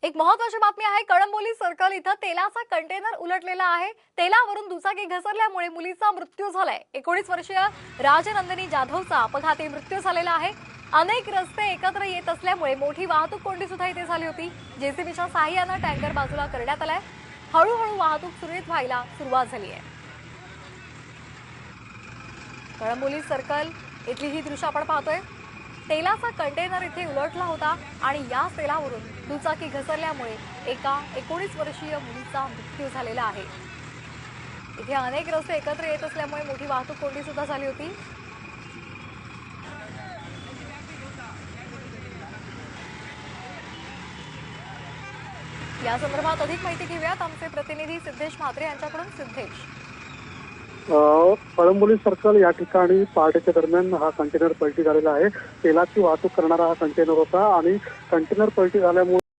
एक महत्त्वाची बातमी आहे। कळंबोली सर्कल इथं तेलाचा कंटेनर उलटलेला आहे। तेलावरून दुचाकी घसरल्यामुळे मुलीचा मृत्यू झालाय। 19 वर्षीय राजनंदिनी जाधवचा अपघाती मृत्यू झालेला आहे। अनेक रस्ते एकत्र येत असल्यामुळे मोठी वाहतूक कोंडी सुद्धा इथे झाली होती। जेसीबीच्या सहाय्याने टँकर बाजूला करण्यात आलाय। हळूहळू वाहतूक सुरळीत व्हायला सुरुवात झाली आहे। कळंबोली सर्कल इथली ही दृश्य आपण पाहतोय। तेलाचा कंटेनर इथे उलटला होता आणि या तेलावरून दुचाकी घसरल्यामुळे एका 19 वर्षीय मुलीचा मृत्यू झालेला आहे। इथे अनेक रस्ते एकत्र येत असल्यामुळे मोठी वाहतूक कोंडी सुद्धा झाली होती। या संदर्भात अधिक माहिती घेऊयात आमचे प्रतिनिधी सिद्धेश म्हात्रे यांच्याकडून। सिद्धेश, कळंबोली सर्कल या ठिकाणी पहाटेच्या दरम्यान हा कंटेनर पलटी झालेला आहे। तेलाची वाहतूक करणारा हा कंटेनर होता आणि कंटेनर पलटी झाल्यामुळे